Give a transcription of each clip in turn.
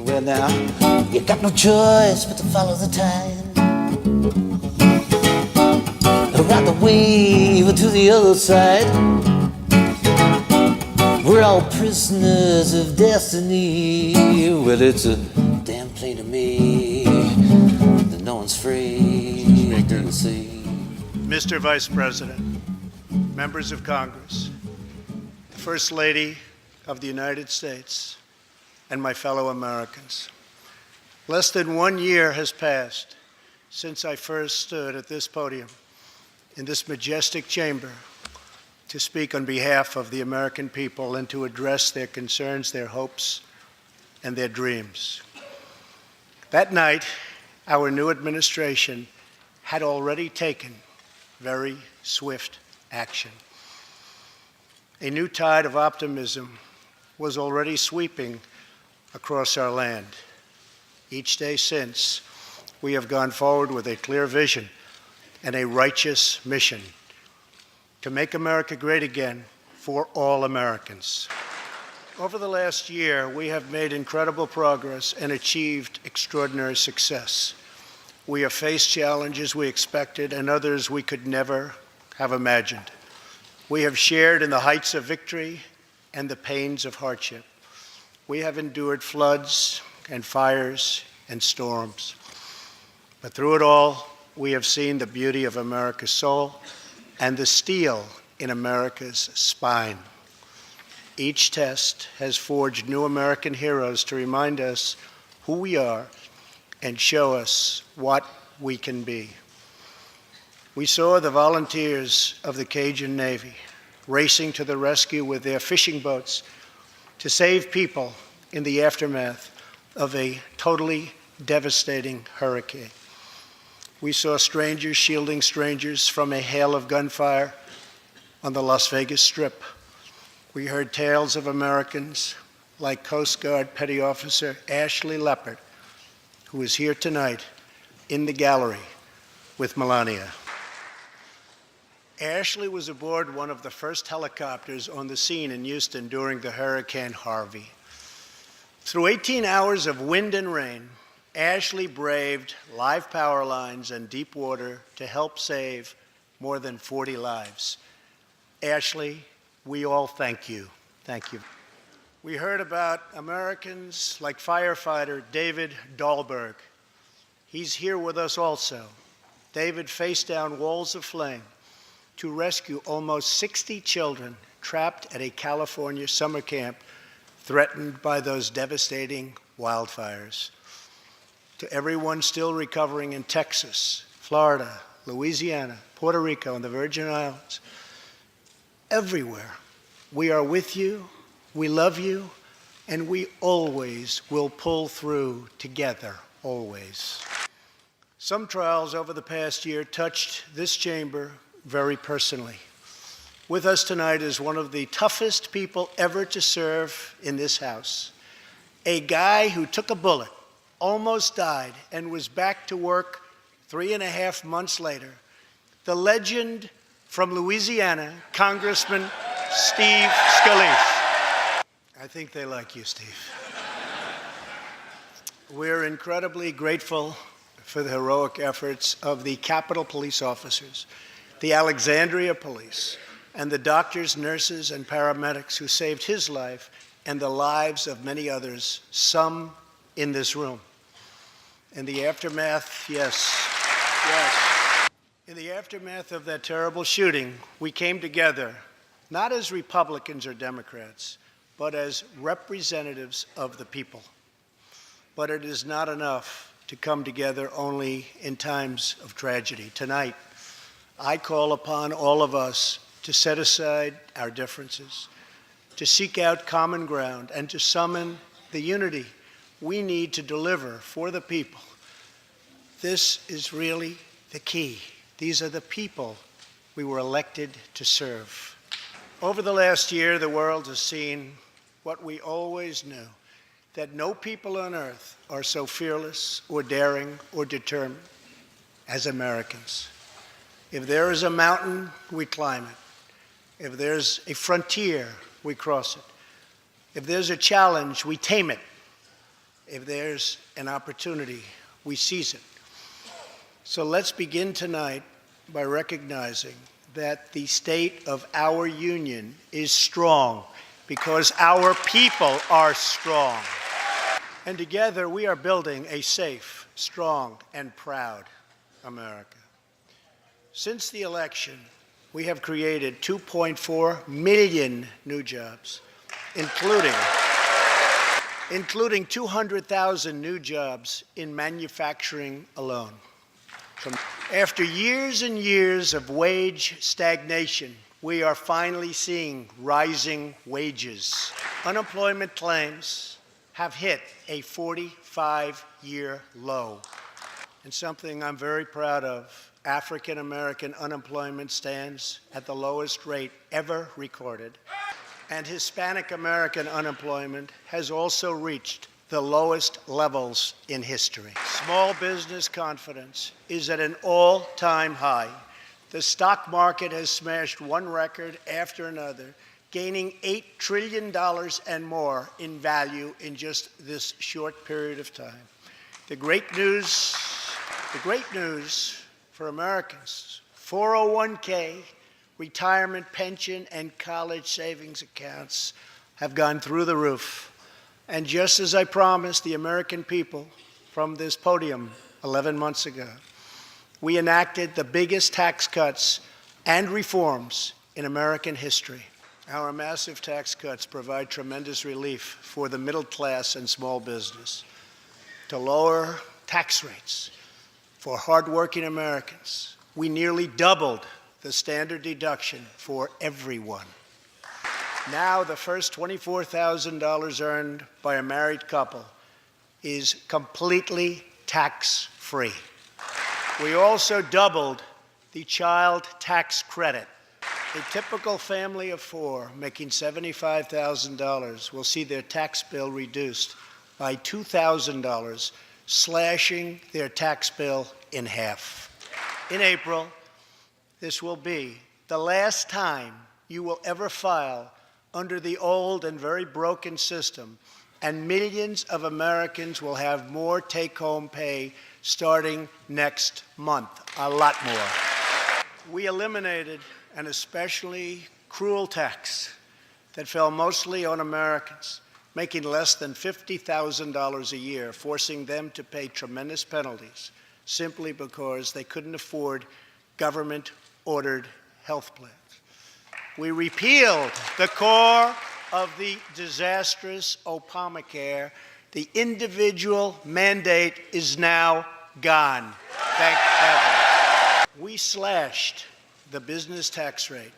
Well now, you got no choice but to follow the tide. Ride the wave to the other side. We're all prisoners of destiny. Well, it's a damn plain to me that no one's free to the sea. Mr. Vice President, members of Congress, the First Lady of the United States, and my fellow Americans. Less than 1 year has passed since I first stood at this podium in this majestic chamber to speak on behalf of the American people and to address their concerns, their hopes, and their dreams. That night, our new administration had already taken very swift action. A new tide of optimism was already sweeping across our land. Each day since, we have gone forward with a clear vision and a righteous mission to make America great again for all Americans. Over the last year, we have made incredible progress and achieved extraordinary success. We have faced challenges we expected and others we could never have imagined. We have shared in the heights of victory and the pains of hardship. We have endured floods and fires and storms. But through it all, we have seen the beauty of America's soul and the steel in America's spine. Each test has forged new American heroes to remind us who we are and show us what we can be. We saw the volunteers of the Cajun Navy racing to the rescue with their fishing boats to save people in the aftermath of a totally devastating hurricane. We saw strangers shielding strangers from a hail of gunfire on the Las Vegas Strip. We heard tales of Americans like Coast Guard Petty Officer Ashley Leopard, who is here tonight in the gallery with Melania. Ashley was aboard one of the first helicopters on the scene in Houston during the Hurricane Harvey. Through 18 hours of wind and rain, Ashley braved live power lines and deep water to help save more than 40 lives. Ashley, we all thank you. Thank you. We heard about Americans like firefighter David Dahlberg. He's here with us also. David faced down walls of flame to rescue almost 60 children trapped at a California summer camp threatened by those devastating wildfires. To everyone still recovering in Texas, Florida, Louisiana, Puerto Rico, and the Virgin Islands, everywhere, we are with you, we love you, and we always will pull through together, always. Some trials over the past year touched this chamber very personally. With us tonight is one of the toughest people ever to serve in this House, a guy who took a bullet, almost died, and was back to work 3.5 months later. The legend from Louisiana, Congressman Steve Scalise. I think they like you, Steve. We're incredibly grateful for the heroic efforts of the Capitol Police officers, the Alexandria Police, and the doctors, nurses, and paramedics who saved his life and the lives of many others, some in this room. In the aftermath, yes. In the aftermath of that terrible shooting, we came together, not as Republicans or Democrats, but as representatives of the people. But it is not enough to come together only in times of tragedy. Tonight, I call upon all of us to set aside our differences, to seek out common ground, and to summon the unity we need to deliver for the people. This is really the key. These are the people we were elected to serve. Over the last year, the world has seen what we always knew, that no people on earth are so fearless or daring or determined as Americans. If there is a mountain, we climb it. If there's a frontier, we cross it. If there's a challenge, we tame it. If there's an opportunity, we seize it. So let's begin tonight by recognizing that the state of our union is strong because our people are strong. And together we are building a safe, strong, and proud America. Since the election, we have created 2.4 million new jobs, including 200,000 new jobs in manufacturing alone. After years and years of wage stagnation, we are finally seeing rising wages. Unemployment claims have hit a 45-year low. And something I'm very proud of, African American unemployment stands at the lowest rate ever recorded. And Hispanic American unemployment has also reached the lowest levels in history. Small business confidence is at an all-time high. The stock market has smashed one record after another, gaining $8 trillion and more in value in just this short period of time. The great news for Americans, 401k, retirement pension, and college savings accounts have gone through the roof. And just as I promised the American people from this podium 11 months ago, we enacted the biggest tax cuts and reforms in American history. Our massive tax cuts provide tremendous relief for the middle class and small business. To lower tax rates for hardworking Americans, we nearly doubled the standard deduction for everyone. Now the first $24,000 earned by a married couple is completely tax-free. We also doubled the child tax credit. A typical family of four making $75,000 will see their tax bill reduced by $2,000, slashing their tax bill in half. In April, this will be the last time you will ever file under the old and very broken system, and millions of Americans will have more take-home pay starting next month, a lot more. We eliminated an especially cruel tax that fell mostly on Americans making less than $50,000 a year, forcing them to pay tremendous penalties simply because they couldn't afford government-ordered health plans. We repealed the core of the disastrous Obamacare. The individual mandate is now gone. Thank heaven. We slashed the business tax rate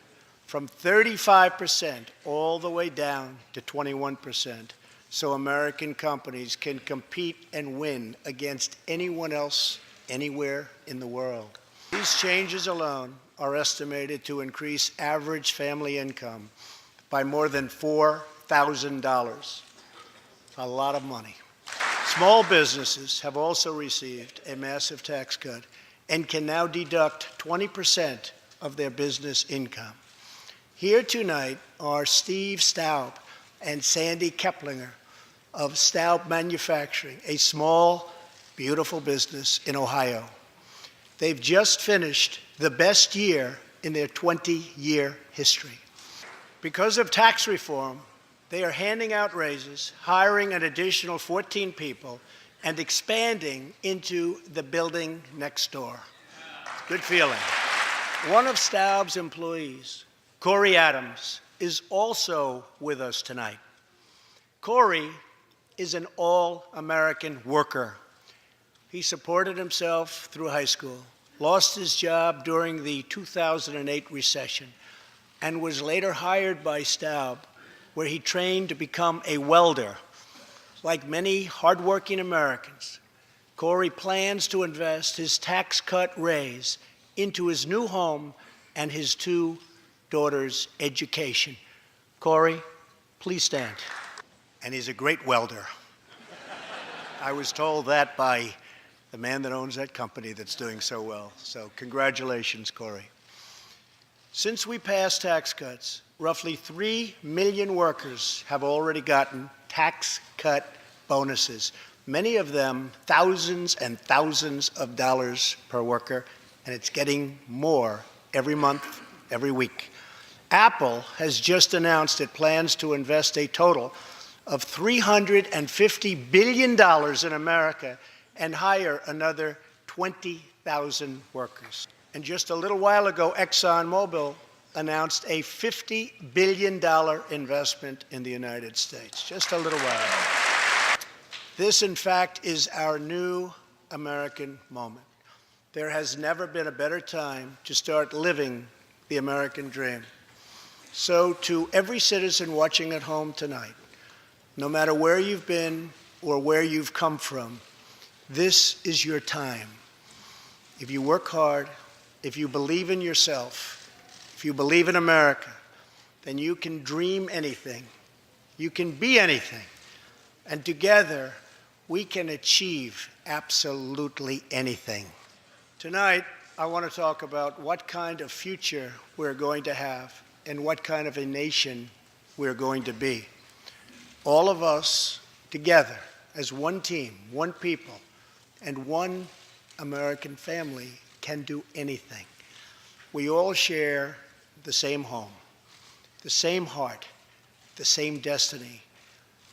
from 35% all the way down to 21%, so American companies can compete and win against anyone else anywhere in the world. These changes alone are estimated to increase average family income by more than $4,000. A lot of money. Small businesses have also received a massive tax cut and can now deduct 20% of their business income. Here tonight are Steve Staub and Sandy Keplinger of Staub Manufacturing, a small, beautiful business in Ohio. They've just finished the best year in their 20-year history. Because of tax reform, they are handing out raises, hiring an additional 14 people, and expanding into the building next door. Good feeling. One of Staub's employees, Corey Adams, is also with us tonight. Corey is an all-American worker. He supported himself through high school, lost his job during the 2008 recession, and was later hired by Staub, where he trained to become a welder. Like many hardworking Americans, Corey plans to invest his tax cut raise into his new home and his two daughters' education. Corey, please stand. And he's a great welder. I was told that by the man that owns that company that's doing so well. So congratulations, Corey. Since we passed tax cuts, roughly 3 million workers have already gotten tax cut bonuses, many of them thousands and thousands of dollars per worker, and it's getting more every month, every week. Apple has just announced it plans to invest a total of $350 billion in America and hire another 20,000 workers. And just a little while ago, ExxonMobil announced a $50 billion investment in the United States, just a little while ago. This, in fact, is our new American moment. There has never been a better time to start living the American dream. So to every citizen watching at home tonight, no matter where you've been or where you've come from, this is your time. If you work hard, if you believe in yourself, if you believe in America, then you can dream anything. You can be anything. And together, we can achieve absolutely anything. Tonight, I want to talk about what kind of future we're going to have and what kind of a nation we're going to be. All of us together as one team, one people, and one American family can do anything. We all share the same home, the same heart, the same destiny,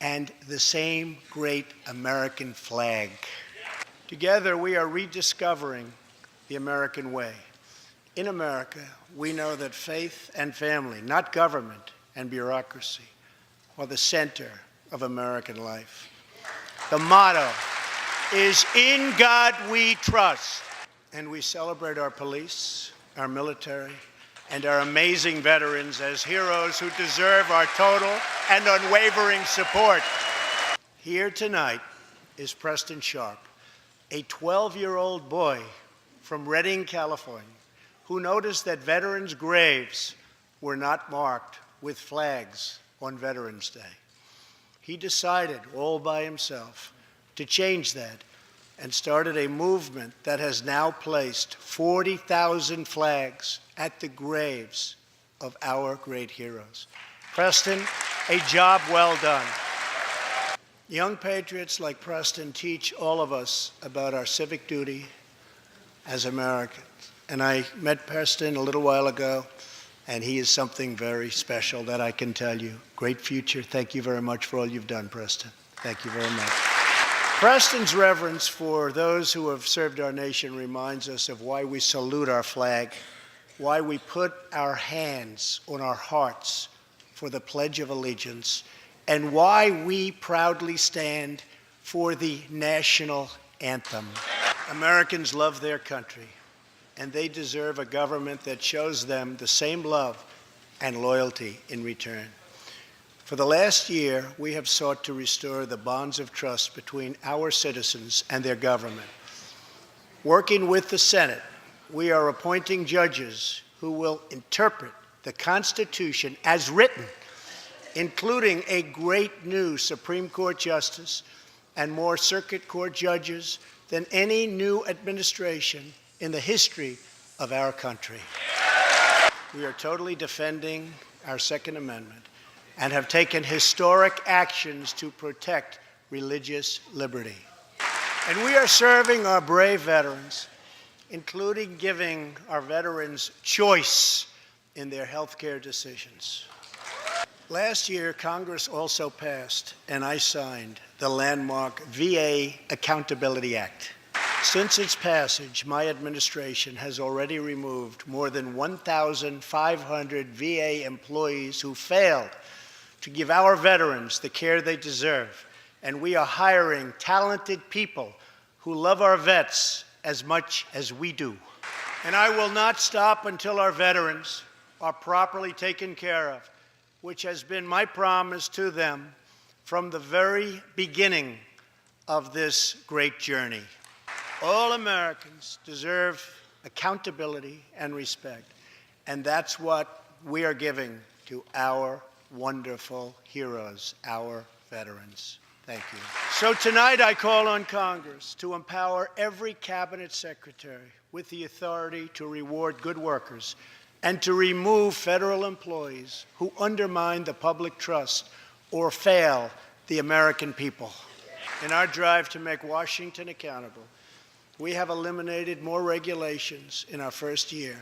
and the same great American flag. Together, we are rediscovering the American way. In America, we know that faith and family, not government and bureaucracy, are the center of American life. The motto is, "In God we trust." And we celebrate our police, our military, and our amazing veterans as heroes who deserve our total and unwavering support. Here tonight is Preston Sharp, a 12-year-old boy from Redding, California, who noticed that veterans' graves were not marked with flags on Veterans Day. He decided all by himself to change that and started a movement that has now placed 40,000 flags at the graves of our great heroes. Preston, a job well done. Young patriots like Preston teach all of us about our civic duty as Americans. And I met Preston a little while ago, and he is something very special that I can tell you. Great future. Thank you very much for all you've done, Preston. Thank you very much. Preston's reverence for those who have served our nation reminds us of why we salute our flag, why we put our hands on our hearts for the Pledge of Allegiance, and why we proudly stand for the national anthem. Americans love their country, and they deserve a government that shows them the same love and loyalty in return. For the last year, we have sought to restore the bonds of trust between our citizens and their government. Working with the Senate, we are appointing judges who will interpret the Constitution as written, including a great new Supreme Court justice and more circuit court judges than any new administration in the history of our country. We are totally defending our Second Amendment and have taken historic actions to protect religious liberty. And we are serving our brave veterans, including giving our veterans choice in their health care decisions. Last year, Congress also passed, and I signed, the landmark VA Accountability Act. Since its passage, my administration has already removed more than 1,500 VA employees who failed to give our veterans the care they deserve. And we are hiring talented people who love our vets as much as we do. And I will not stop until our veterans are properly taken care of, which has been my promise to them from the very beginning of this great journey. All Americans deserve accountability and respect, and that's what we are giving to our wonderful heroes, our veterans. Thank you. So tonight I call on Congress to empower every cabinet secretary with the authority to reward good workers and to remove federal employees who undermine the public trust or fail the American people. In our drive to make Washington accountable, we have eliminated more regulations in our first year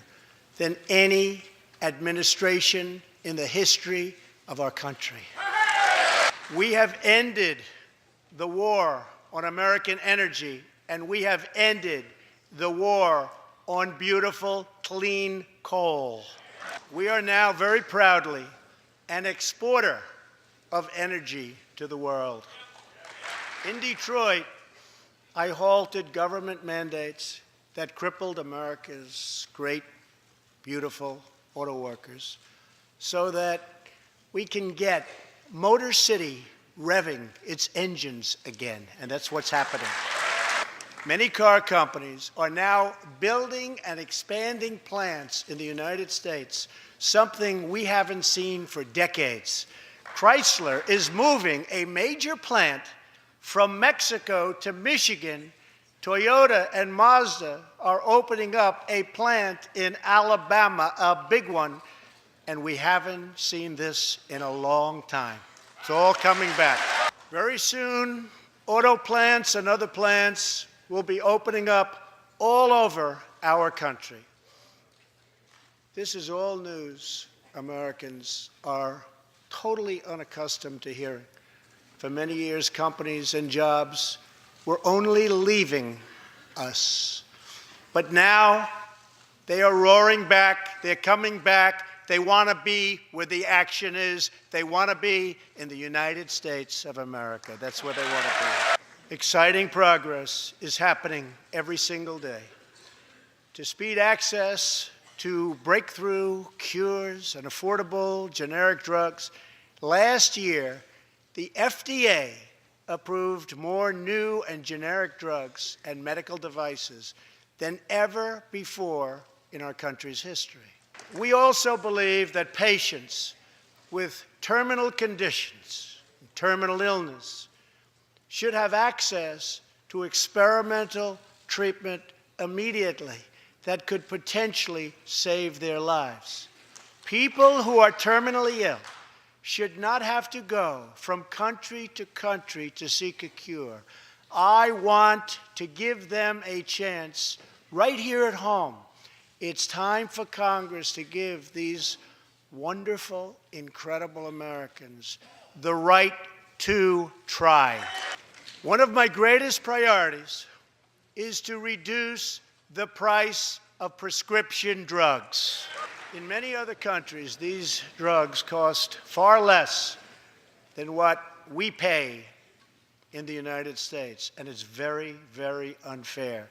than any administration in the history of our country. We have ended the war on American energy, and we have ended the war on beautiful, clean coal. We are now very proudly an exporter of energy to the world. In Detroit, I halted government mandates that crippled America's great, beautiful auto workers so that we can get Motor City revving its engines again, and that's what's happening. Many car companies are now building and expanding plants in the United States, something we haven't seen for decades. Chrysler is moving a major plant from Mexico to Michigan. Toyota and Mazda are opening up a plant in Alabama, a big one, and we haven't seen this in a long time. It's all coming back. Very soon, auto plants and other plants will be opening up all over our country. This is all news Americans are totally unaccustomed to hearing. For many years, companies and jobs were only leaving us. But now they are roaring back, they're coming back, they want to be where the action is, they want to be in the United States of America. That's where they want to be. Exciting progress is happening every single day. To speed access to breakthrough cures and affordable generic drugs, last year, the FDA approved more new and generic drugs and medical devices than ever before in our country's history. We also believe that patients with terminal conditions, terminal illness, should have access to experimental treatment immediately that could potentially save their lives. People who are terminally ill should not have to go from country to seek a cure. I want to give them a chance right here at home. It's time for Congress to give these wonderful, incredible Americans the right to try. One of my greatest priorities is to reduce the price of prescription drugs. In many other countries, these drugs cost far less than what we pay in the United States, and it's very, very unfair.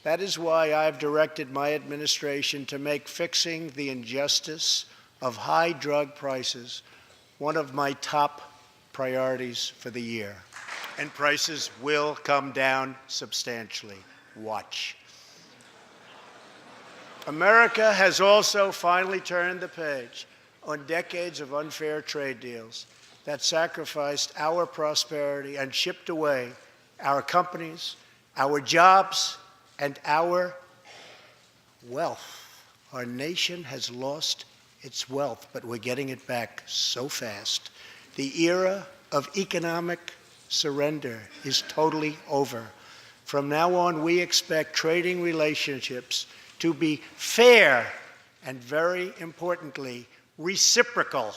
That is why I've directed my administration to make fixing the injustice of high drug prices one of my top priorities for the year. And prices will come down substantially. Watch. America has also finally turned the page on decades of unfair trade deals that sacrificed our prosperity and shipped away our companies, our jobs, and our wealth. Our nation has lost its wealth, but we're getting it back so fast. The era of economic surrender is totally over. From now on, we expect trading relationships to be fair and, very importantly, reciprocal.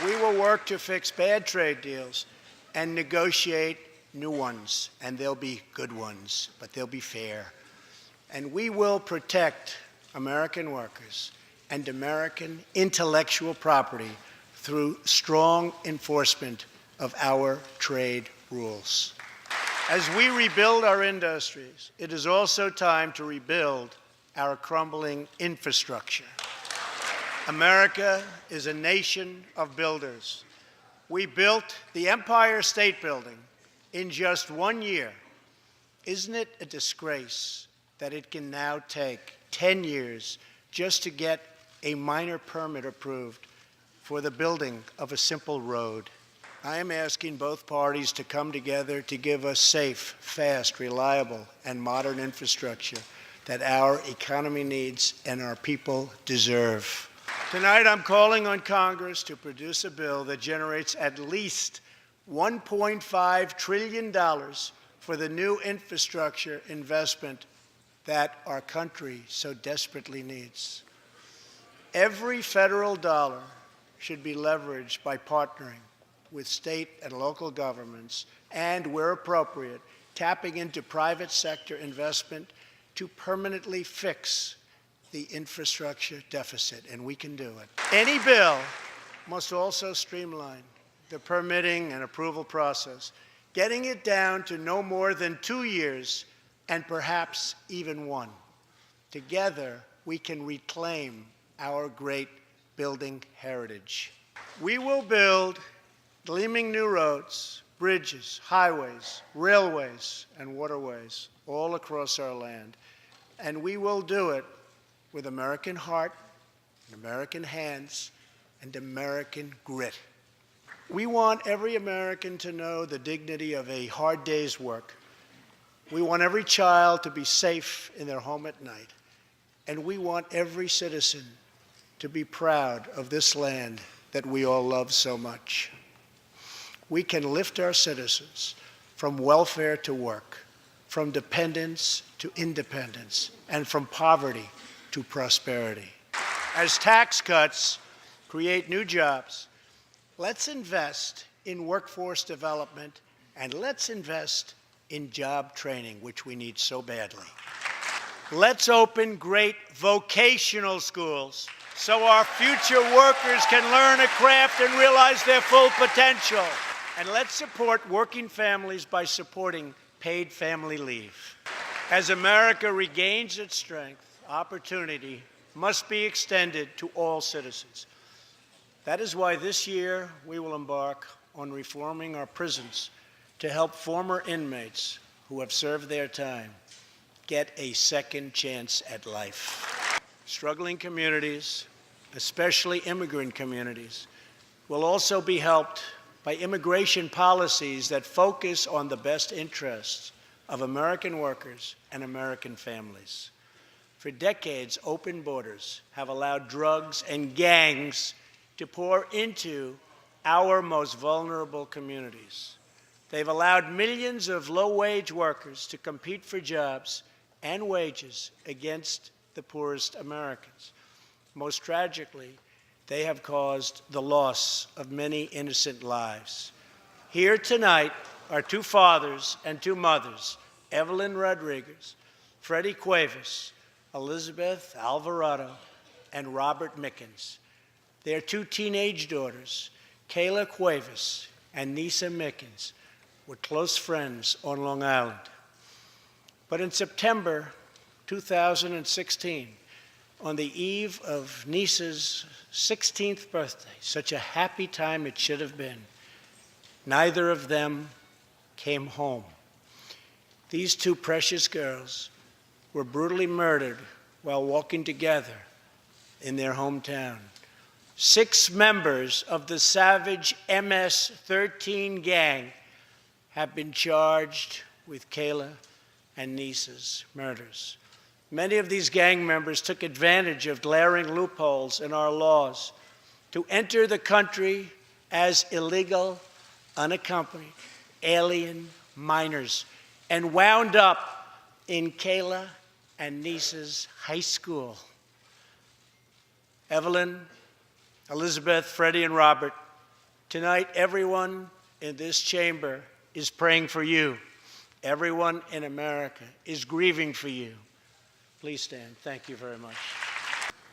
We will work to fix bad trade deals and negotiate new ones, and they'll be good ones, but they'll be fair. And we will protect American workers and American intellectual property through strong enforcement of our trade rules. As we rebuild our industries, it is also time to rebuild our crumbling infrastructure. America is a nation of builders. We built the Empire State Building in just 1 year. Isn't it a disgrace that it can now take 10 years just to get a minor permit approved for the building of a simple road? I am asking both parties to come together to give us safe, fast, reliable, and modern infrastructure that our economy needs and our people deserve. Tonight, I'm calling on Congress to produce a bill that generates at least $1.5 trillion for the new infrastructure investment that our country so desperately needs. Every federal dollar should be leveraged by partnering with state and local governments and, where appropriate, tapping into private sector investment to permanently fix the infrastructure deficit, and we can do it. Any bill must also streamline the permitting and approval process, getting it down to no more than 2 years and perhaps even 1. Together, we can reclaim our great building heritage. We will build gleaming new roads, bridges, highways, railways, and waterways all across our land. And we will do it with American heart, American hands, and American grit. We want every American to know the dignity of a hard day's work. We want every child to be safe in their home at night. And we want every citizen to be proud of this land that we all love so much. We can lift our citizens from welfare to work, from dependence to independence, and from poverty to prosperity. As tax cuts create new jobs, let's invest in workforce development, and let's invest in job training, which we need so badly. Let's open great vocational schools so our future workers can learn a craft and realize their full potential. And let's support working families by supporting paid family leave. As America regains its strength, opportunity must be extended to all citizens. That is why this year we will embark on reforming our prisons to help former inmates who have served their time get a second chance at life. Struggling communities, especially immigrant communities, will also be helped by immigration policies that focus on the best interests of American workers and American families. For decades, open borders have allowed drugs and gangs to pour into our most vulnerable communities. They've allowed millions of low-wage workers to compete for jobs and wages against the poorest Americans. Most tragically, they have caused the loss of many innocent lives. Here tonight are 2 fathers and 2 mothers, Evelyn Rodriguez, Freddie Cuevas, Elizabeth Alvarado, and Robert Mickens. Their 2 teenage daughters, Kayla Cuevas and Nisa Mickens, were close friends on Long Island. But in September 2016, on the eve of Nisa's 16th birthday, such a happy time it should have been, neither of them came home. These 2 precious girls were brutally murdered while walking together in their hometown. 6 members of the savage MS-13 gang have been charged with Kayla and Nisa's murders. Many of these gang members took advantage of glaring loopholes in our laws to enter the country as illegal, unaccompanied, alien minors and wound up in Kayla and Nisa's high school. Evelyn, Elizabeth, Freddie, and Robert, tonight everyone in this chamber is praying for you. Everyone in America is grieving for you. Please stand. Thank you very much.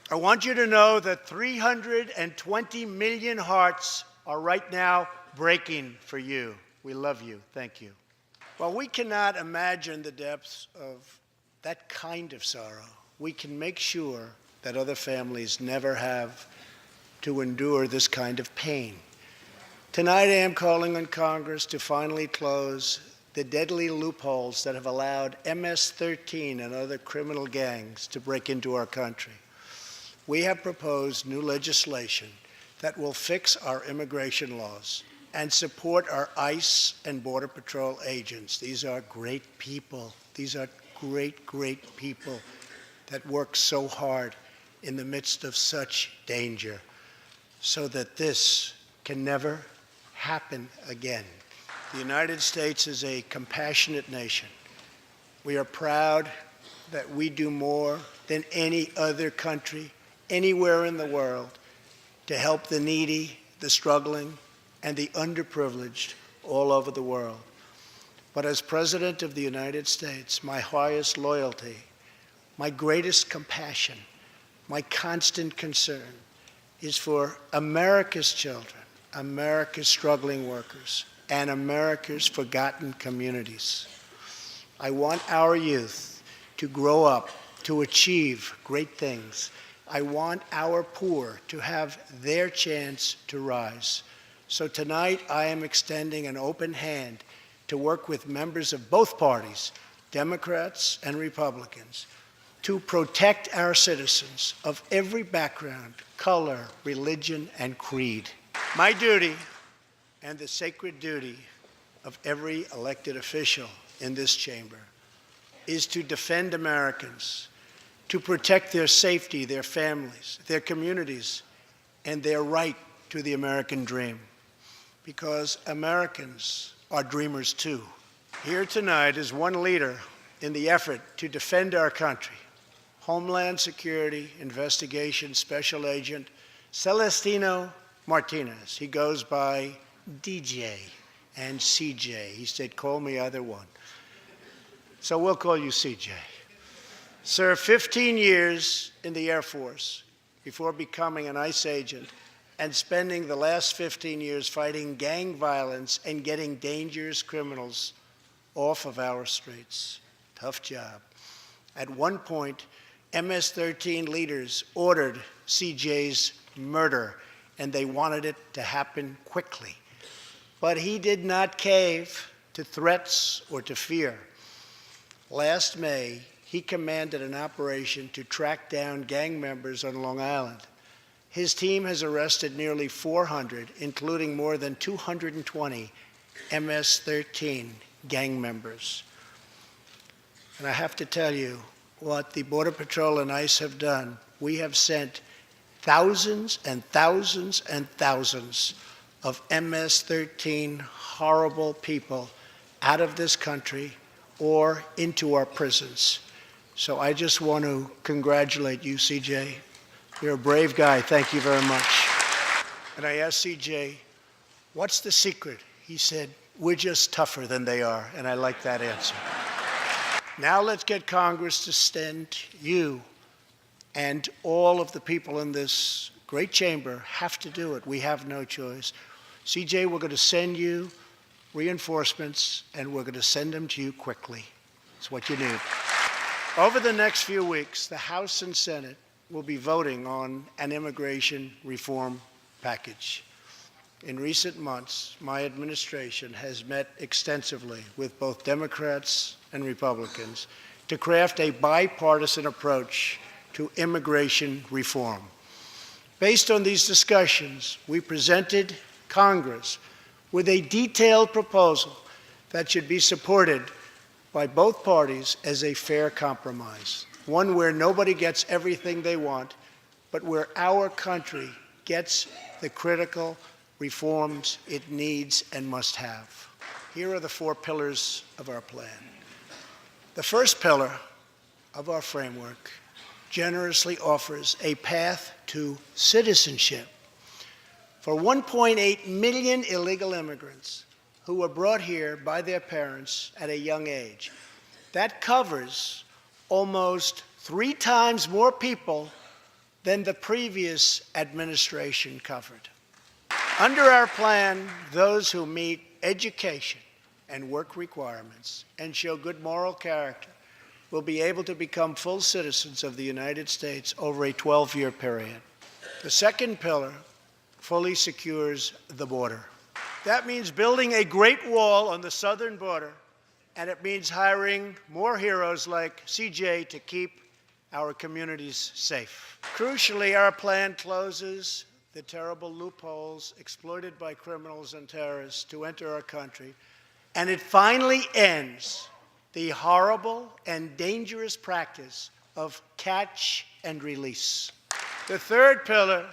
I want you to know that 320 million hearts are right now breaking for you. We love you. Thank you. While we cannot imagine the depths of that kind of sorrow, we can make sure that other families never have to endure this kind of pain. Tonight I am calling on Congress to finally close the deadly loopholes that have allowed MS-13 and other criminal gangs to break into our country. We have proposed new legislation that will fix our immigration laws and support our ICE and Border Patrol agents. These are great people. These are great, great people that work so hard in the midst of such danger so that this can never happen again. The United States is a compassionate nation. We are proud that we do more than any other country anywhere in the world to help the needy, the struggling, and the underprivileged all over the world. But as President of the United States, my highest loyalty, my greatest compassion, my constant concern is for America's children, America's struggling workers, and America's forgotten communities. I want our youth to grow up to achieve great things. I want our poor to have their chance to rise. So tonight I am extending an open hand to work with members of both parties, Democrats and Republicans, to protect our citizens of every background, color, religion, and creed. My duty, and the sacred duty of every elected official in this chamber, is to defend Americans, to protect their safety, their families, their communities, and their right to the American dream. Because Americans are dreamers too. Here tonight is one leader in the effort to defend our country, Homeland Security Investigation Special Agent Celestino Martinez. He goes by DJ and CJ. He said, call me either one. So we'll call you CJ. Served 15 years in the Air Force before becoming an ICE agent and spending the last 15 years fighting gang violence and getting dangerous criminals off of our streets. Tough job. At one point, MS-13 leaders ordered CJ's murder, and they wanted it to happen quickly. But he did not cave to threats or to fear. Last May, he commanded an operation to track down gang members on Long Island. His team has arrested nearly 400, including more than 220 MS-13 gang members. And I have to tell you, what the Border Patrol and ICE have done, we have sent thousands and thousands and thousands of MS-13 horrible people out of this country or into our prisons. So I just want to congratulate you, CJ. You're a brave guy. Thank you very much. And I asked CJ, what's the secret? He said, we're just tougher than they are. And I like that answer. Now let's get Congress to send you, and all of the people in this great chamber have to do it. We have no choice. CJ, we're going to send you reinforcements, and we're going to send them to you quickly. It's what you need. Over the next few weeks, the House and Senate will be voting on an immigration reform package. In recent months, my administration has met extensively with both Democrats and Republicans to craft a bipartisan approach to immigration reform. Based on these discussions, we presented Congress with a detailed proposal that should be supported by both parties as a fair compromise, one where nobody gets everything they want, but where our country gets the critical reforms it needs and must have. Here are the 4 pillars of our plan. The first pillar of our framework generously offers a path to citizenship for 1.8 million illegal immigrants who were brought here by their parents at a young age. That covers almost 3 times more people than the previous administration covered. Under our plan, those who meet education and work requirements and show good moral character will be able to become full citizens of the United States over a 12-year period. The second pillar fully secures the border. That means building a great wall on the southern border, and it means hiring more heroes like CJ to keep our communities safe. Crucially, our plan closes the terrible loopholes exploited by criminals and terrorists to enter our country, and it finally ends the horrible and dangerous practice of catch and release. The third pillar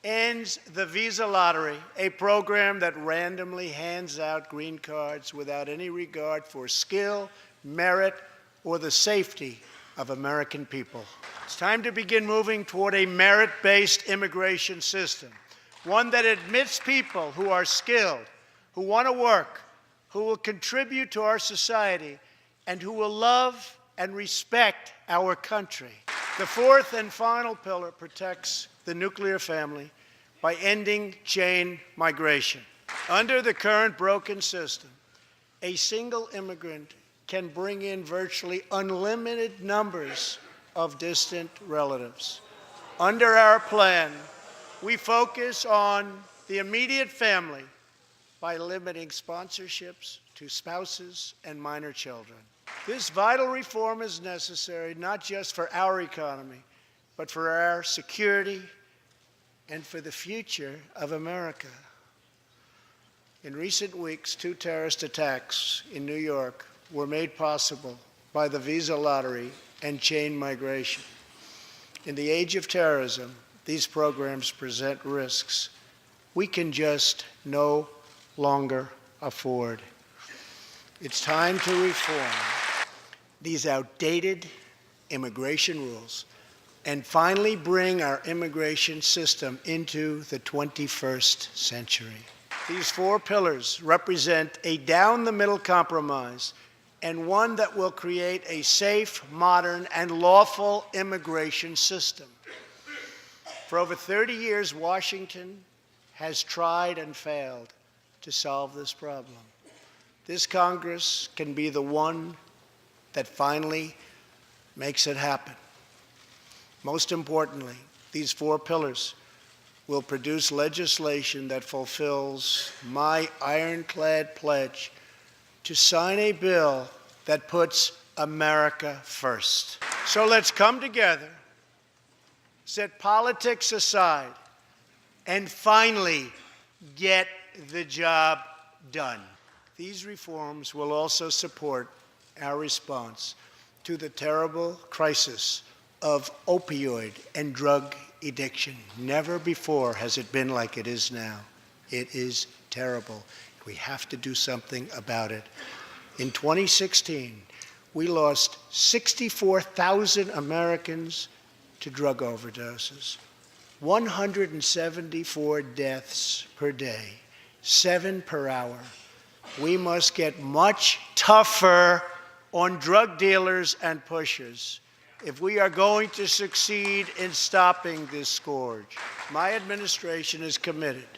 ends the visa lottery, a program that randomly hands out green cards without any regard for skill, merit, or the safety of American people. It's time to begin moving toward a merit-based immigration system, one that admits people who are skilled, who want to work, who will contribute to our society, and who will love and respect our country. The fourth and final pillar protects the nuclear family by ending chain migration. Under the current broken system, a single immigrant can bring in virtually unlimited numbers of distant relatives. Under our plan, we focus on the immediate family by limiting sponsorships to spouses and minor children. This vital reform is necessary not just for our economy, but for our security and for the future of America. In recent weeks, 2 terrorist attacks in New York were made possible by the visa lottery and chain migration. In the age of terrorism, these programs present risks we can just no longer afford. It's time to reform these outdated immigration rules and finally bring our immigration system into the 21st century. These 4 pillars represent a down-the-middle compromise and one that will create a safe, modern, and lawful immigration system. For over 30 years, Washington has tried and failed to solve this problem. This Congress can be the one that finally makes it happen. Most importantly, these 4 pillars will produce legislation that fulfills my ironclad pledge to sign a bill that puts America first. So let's come together, set politics aside, and finally get the job done. These reforms will also support our response to the terrible crisis of opioid and drug addiction. Never before has it been like it is now. It is terrible. We have to do something about it. In 2016, we lost 64,000 Americans to drug overdoses, 174 deaths per day, 7 per hour. We must get much tougher on drug dealers and pushers if we are going to succeed in stopping this scourge. My administration is committed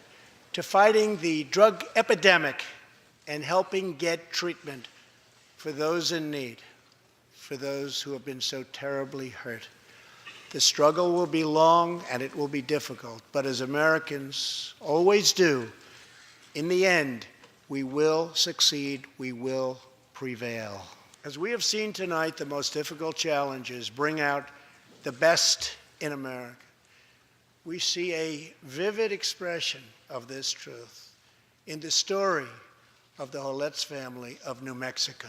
to fighting the drug epidemic and helping get treatment for those in need, for those who have been so terribly hurt. The struggle will be long and it will be difficult, but as Americans always do, in the end, we will succeed, we will prevail. As we have seen tonight, the most difficult challenges bring out the best in America. We see a vivid expression of this truth in the story of the Holetz family of New Mexico.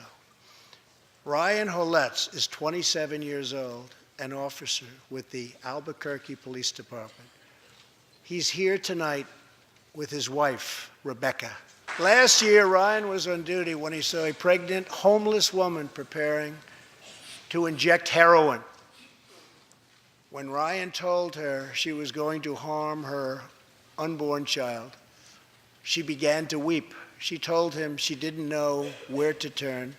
Ryan Holetz is 27 years old, an officer with the Albuquerque Police Department. He's here tonight with his wife, Rebecca. Last year, Ryan was on duty when he saw a pregnant, homeless woman preparing to inject heroin. When Ryan told her she was going to harm her unborn child, she began to weep. She told him she didn't know where to turn,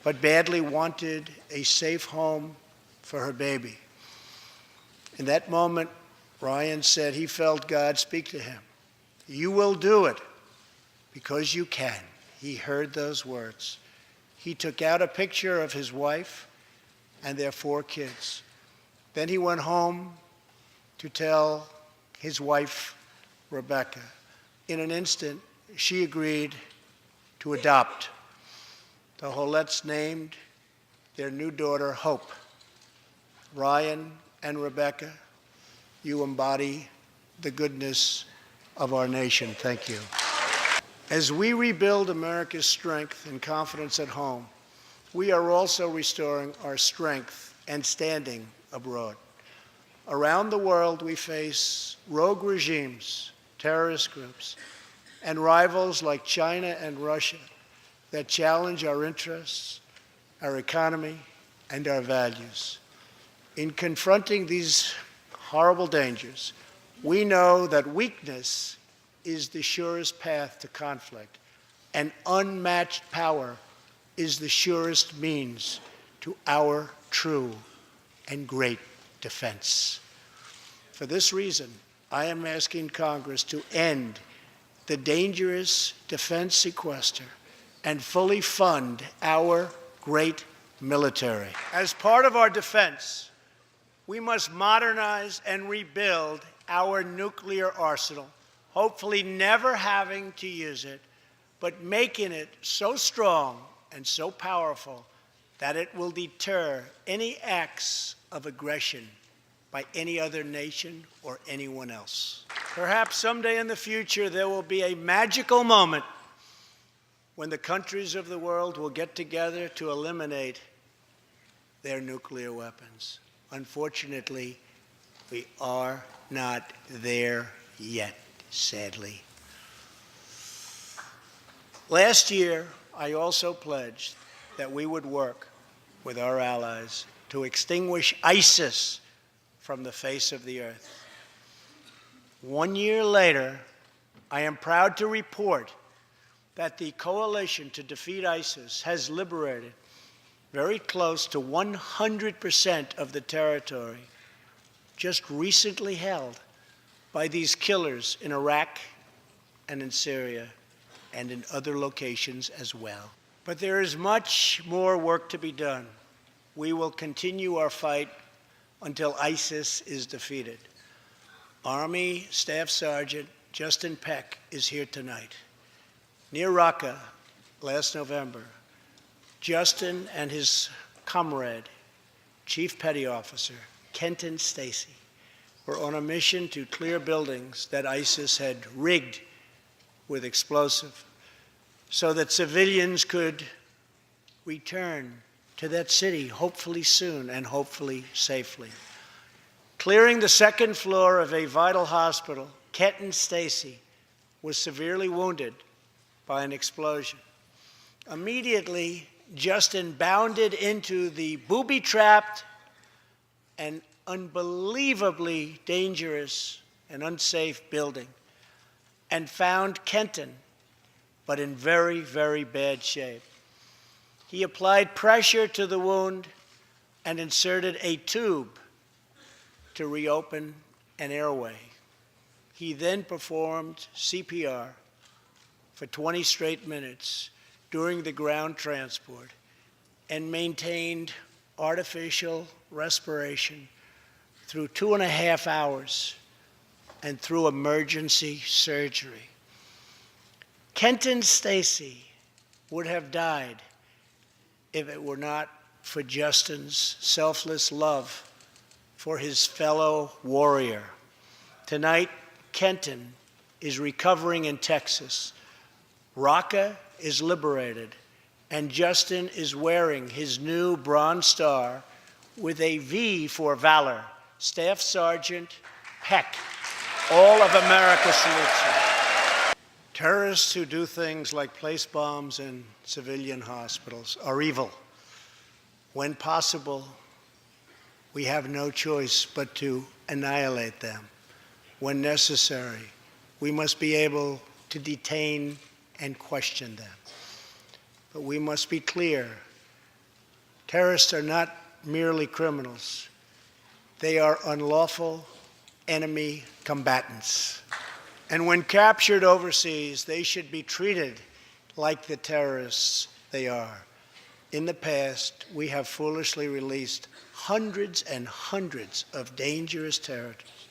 but badly wanted a safe home for her baby. In that moment, Ryan said he felt God speak to him. "You will do it because you can." He heard those words. He took out a picture of his wife and their 4 kids. Then he went home to tell his wife, Rebecca. In an instant, she agreed to adopt. The Holetz named their new daughter Hope. Ryan and Rebecca, you embody the goodness of our nation. Thank you. As we rebuild America's strength and confidence at home, we are also restoring our strength and standing abroad. Around the world, we face rogue regimes, terrorist groups, and rivals like China and Russia that challenge our interests, our economy, and our values. In confronting these horrible dangers, we know that weakness is the surest path to conflict, and unmatched power is the surest means to our true and great defense. For this reason, I am asking Congress to end the dangerous defense sequester and fully fund our great military. As part of our defense, we must modernize and rebuild our nuclear arsenal, hopefully never having to use it, but making it so strong and so powerful that it will deter any acts of aggression by any other nation or anyone else. Perhaps someday in the future there will be a magical moment when the countries of the world will get together to eliminate their nuclear weapons. Unfortunately, we are not there yet, sadly. Last year, I also pledged that we would work with our allies to extinguish ISIS from the face of the earth. 1 year later, I am proud to report that the coalition to defeat ISIS has liberated very close to 100% of the territory just recently held by these killers in Iraq and in Syria and in other locations as well. But there is much more work to be done. We will continue our fight until ISIS is defeated. Army Staff Sergeant Justin Peck is here tonight. Near Raqqa last November, Justin and his comrade, Chief Petty Officer Kenton Stacy, were on a mission to clear buildings that ISIS had rigged with explosive so that civilians could return to that city, hopefully soon and hopefully safely. Clearing the second floor of a vital hospital, Kenton Stacy was severely wounded by an explosion. Immediately, Justin bounded into the booby-trapped and unbelievably dangerous and unsafe building and found Kenton, but in very, very bad shape. He applied pressure to the wound and inserted a tube to reopen an airway. He then performed CPR for 20 straight minutes during the ground transport and maintained artificial respiration through 2.5 hours and through emergency surgery. Kenton Stacy would have died if it were not for Justin's selfless love for his fellow warrior. Tonight, Kenton is recovering in Texas. Raqqa is liberated, and Justin is wearing his new Bronze Star with a V for valor. Staff Sergeant Peck, all of America salutes you. Terrorists who do things like place bombs in civilian hospitals are evil. When possible, we have no choice but to annihilate them. When necessary, we must be able to detain and question them. But we must be clear, terrorists are not merely criminals. They are unlawful enemy combatants. And when captured overseas, they should be treated like the terrorists they are. In the past, we have foolishly released hundreds and hundreds of dangerous terrorists,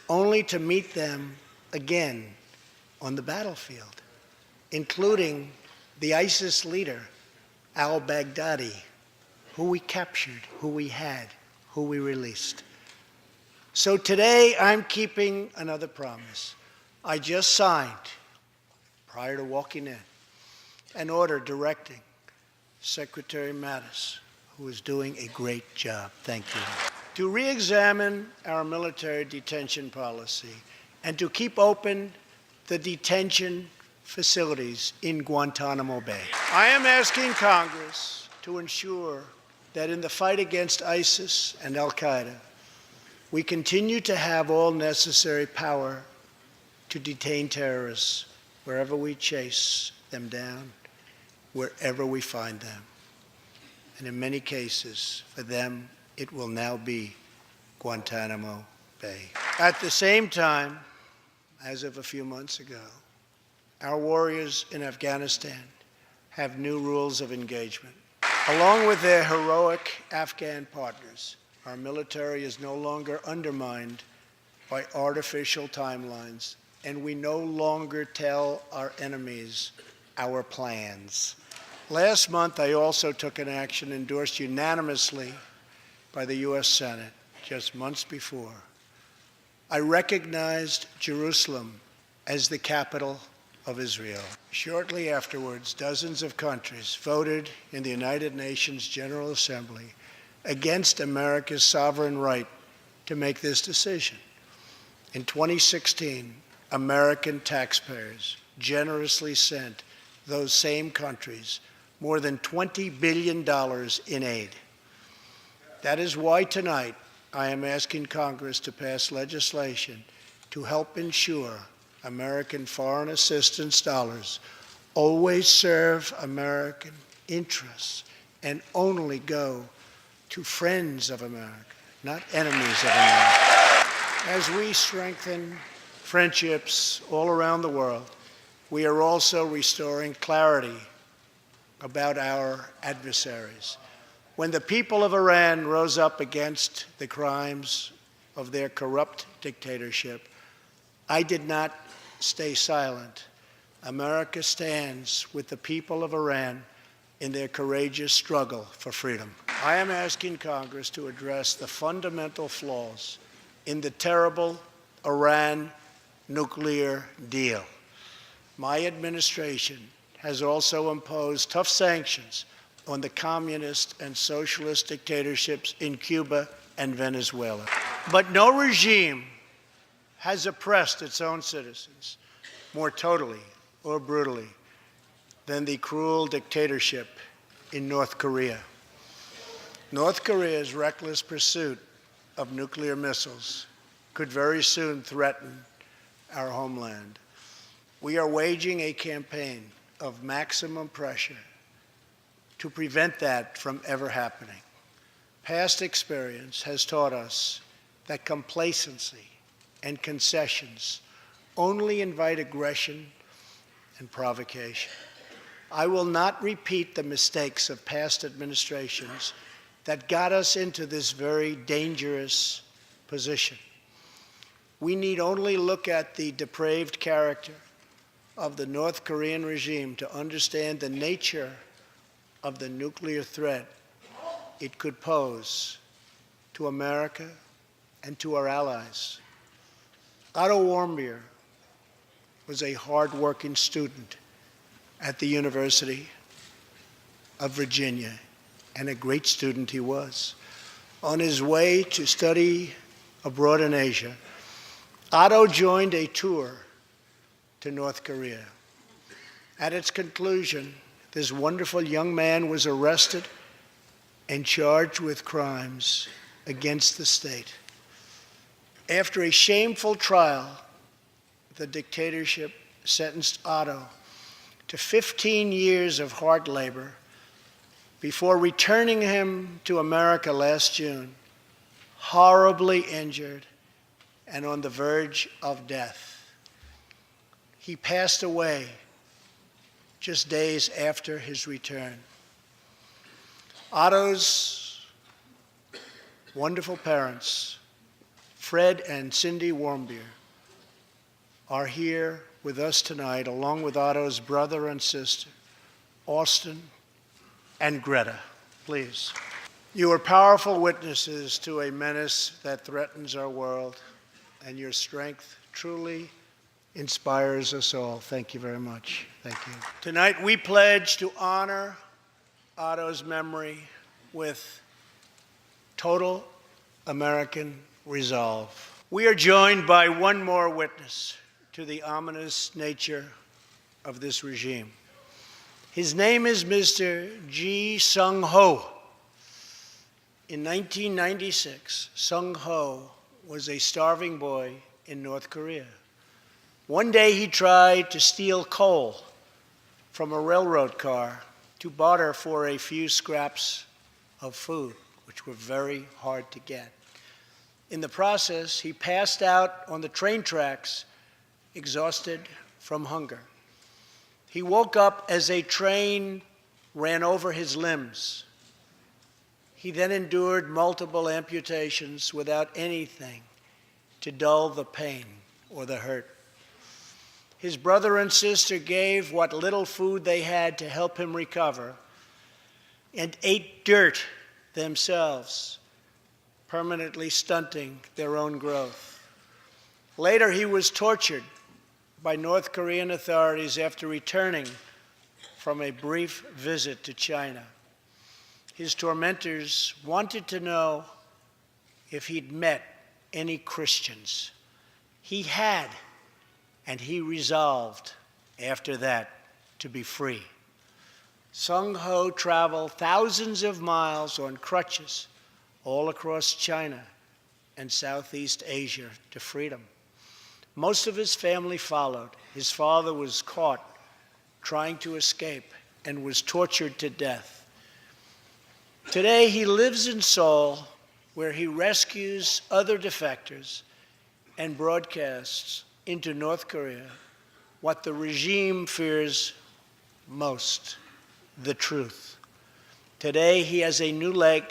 only to meet them again on the battlefield, including the ISIS leader, al-Baghdadi, who we captured, who we had, who we released. So today, I'm keeping another promise. I just signed, prior to walking in, an order directing Secretary Mattis, who is doing a great job. Thank you. to re-examine our military detention policy and to keep open the detention facilities in Guantanamo Bay. I am asking Congress to ensure that in the fight against ISIS and al-Qaeda, we continue to have all necessary power to detain terrorists wherever we chase them down, wherever we find them. And in many cases, for them, it will now be Guantanamo Bay. At the same time, as of a few months ago, our warriors in Afghanistan have new rules of engagement. Along with their heroic Afghan partners, our military is no longer undermined by artificial timelines, and we no longer tell our enemies our plans. Last month, I also took an action endorsed unanimously by the U.S. Senate just months before. I recognized Jerusalem as the capital of Israel. Shortly afterwards, dozens of countries voted in the United Nations General Assembly against America's sovereign right to make this decision. In 2016, American taxpayers generously sent those same countries more than $20 billion in aid. That is why tonight I am asking Congress to pass legislation to help ensure American foreign assistance dollars always serve American interests and only go to friends of America, not enemies of America. As we strengthen friendships all around the world, we are also restoring clarity about our adversaries. When the people of Iran rose up against the crimes of their corrupt dictatorship, I did not stay silent. America stands with the people of Iran in their courageous struggle for freedom. I am asking Congress to address the fundamental flaws in the terrible Iran nuclear deal. My administration has also imposed tough sanctions on the communist and socialist dictatorships in Cuba and Venezuela. But no regime has oppressed its own citizens more totally or brutally than the cruel dictatorship in North Korea. North Korea's reckless pursuit of nuclear missiles could very soon threaten our homeland. We are waging a campaign of maximum pressure to prevent that from ever happening. Past experience has taught us that complacency and concessions only invite aggression and provocation. I will not repeat the mistakes of past administrations that got us into this very dangerous position. We need only look at the depraved character of the North Korean regime to understand the nature of the nuclear threat it could pose to America and to our allies. Otto Warmbier was a hard-working student at the University of Virginia, and a great student he was. On his way to study abroad in Asia, Otto joined a tour to North Korea. At its conclusion, this wonderful young man was arrested and charged with crimes against the state. After a shameful trial, the dictatorship sentenced Otto to 15 years of hard labor before returning him to America last June, horribly injured and on the verge of death. He passed away just days after his return. Otto's wonderful parents, Fred and Cindy Warmbier, are here with us tonight, along with Otto's brother and sister, Austin and Greta. Please. You are powerful witnesses to a menace that threatens our world, and your strength truly inspires us all. Thank you very much. Thank you. Tonight we pledge to honor Otto's memory with total American resolve. We are joined by one more witness to the ominous nature of this regime. His name is Mr. Ji Sung Ho. In 1996, Sung Ho was a starving boy in North Korea. One day he tried to steal coal from a railroad car to barter for a few scraps of food, which were very hard to get. In the process, he passed out on the train tracks, exhausted from hunger. He woke up as a train ran over his limbs. He then endured multiple amputations without anything to dull the pain or the hurt. His brother and sister gave what little food they had to help him recover and ate dirt themselves, permanently stunting their own growth. Later, he was tortured by North Korean authorities after returning from a brief visit to China. His tormentors wanted to know if he'd met any Christians. He had, and he resolved after that to be free. Sung Ho traveled thousands of miles on crutches all across China and Southeast Asia to freedom. Most of his family followed. His father was caught trying to escape and was tortured to death. Today, he lives in Seoul, where he rescues other defectors and broadcasts into North Korea what the regime fears most, the truth. Today, he has a new leg,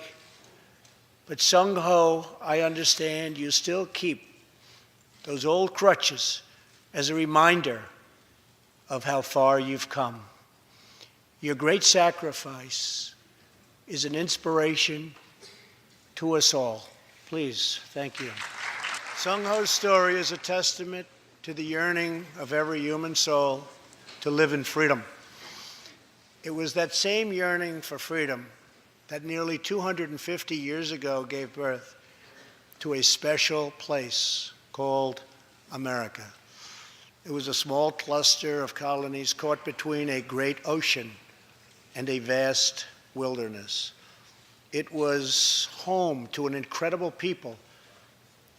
but Sung Ho, I understand you still keep those old crutches as a reminder of how far you've come. Your great sacrifice is an inspiration to us all. Please, thank you. Sung Ho's story is a testament to the yearning of every human soul to live in freedom. It was that same yearning for freedom that nearly 250 years ago gave birth to a special place called America. It was a small cluster of colonies caught between a great ocean and a vast wilderness. It was home to an incredible people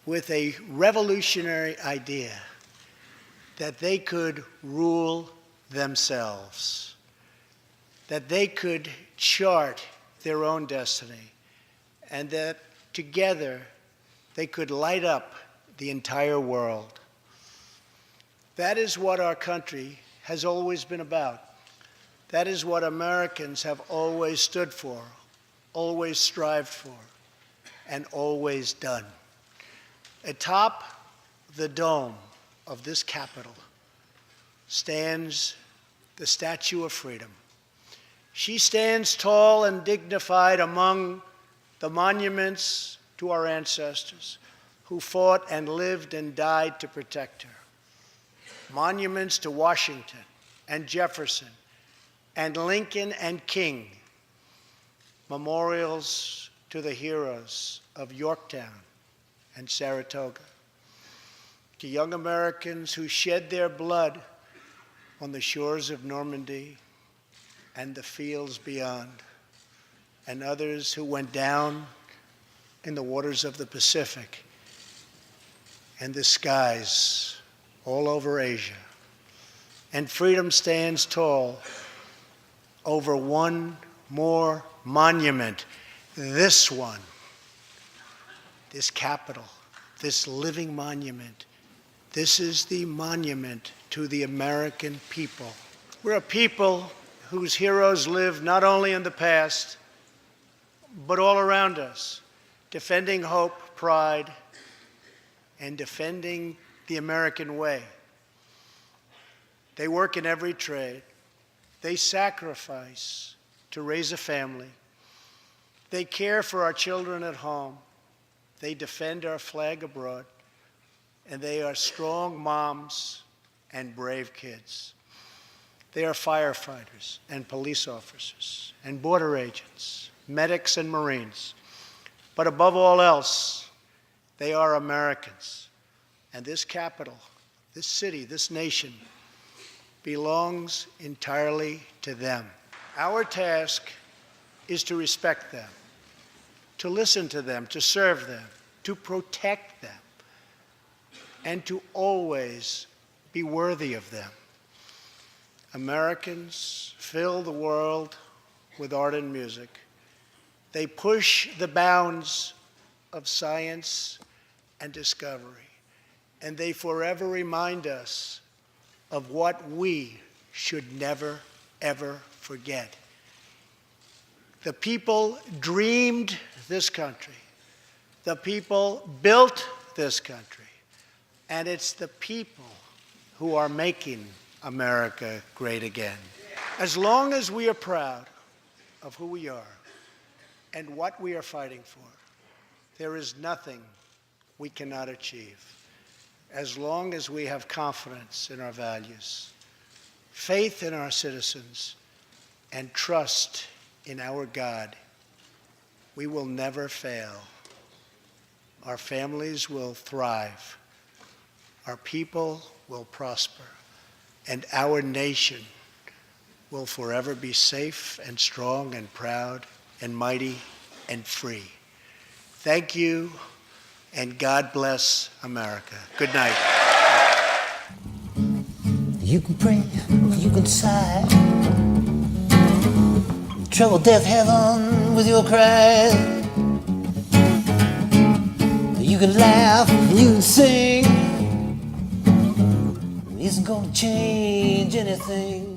with a revolutionary idea that they could rule themselves, that they could chart their own destiny, and that together they could light up the entire world. That is what our country has always been about. That is what Americans have always stood for, always strived for, and always done. Atop the dome of this Capitol stands the Statue of Freedom. She stands tall and dignified among the monuments to our ancestors who fought and lived and died to protect her. Monuments to Washington and Jefferson and Lincoln and King. Memorials to the heroes of Yorktown and Saratoga. To young Americans who shed their blood on the shores of Normandy and the fields beyond, and others who went down in the waters of the Pacific and the skies all over Asia. And freedom stands tall over one more monument, this one, this Capitol, this living monument. This is the monument to the American people. We're a people whose heroes live not only in the past, but all around us, defending hope, pride, and defending the American way. They work in every trade. They sacrifice to raise a family. They care for our children at home. They defend our flag abroad. And they are strong moms and brave kids. They are firefighters and police officers and border agents, medics and Marines. But above all else, They are Americans. And this capital, this city, this nation belongs entirely to them. Our task is to respect them, to listen to them, to serve them, to protect them, and to always be worthy of them. Americans fill the world with art and music. They push the bounds of science and discovery, and they forever remind us of what we should never, ever forget. The people dreamed this country. The people built this country. And it's the people who are making America great again. As long as we are proud of who we are and what we are fighting for, there is nothing we cannot achieve. As long as we have confidence in our values, faith in our citizens, and trust in our God, we will never fail. Our families will thrive. Our people will prosper. And our nation will forever be safe and strong and proud and mighty and free. Thank you, and God bless America. Good night. You can pray, you can sigh, trouble, death, heaven with your cries. You can laugh, you can sing. It isn't gonna change anything.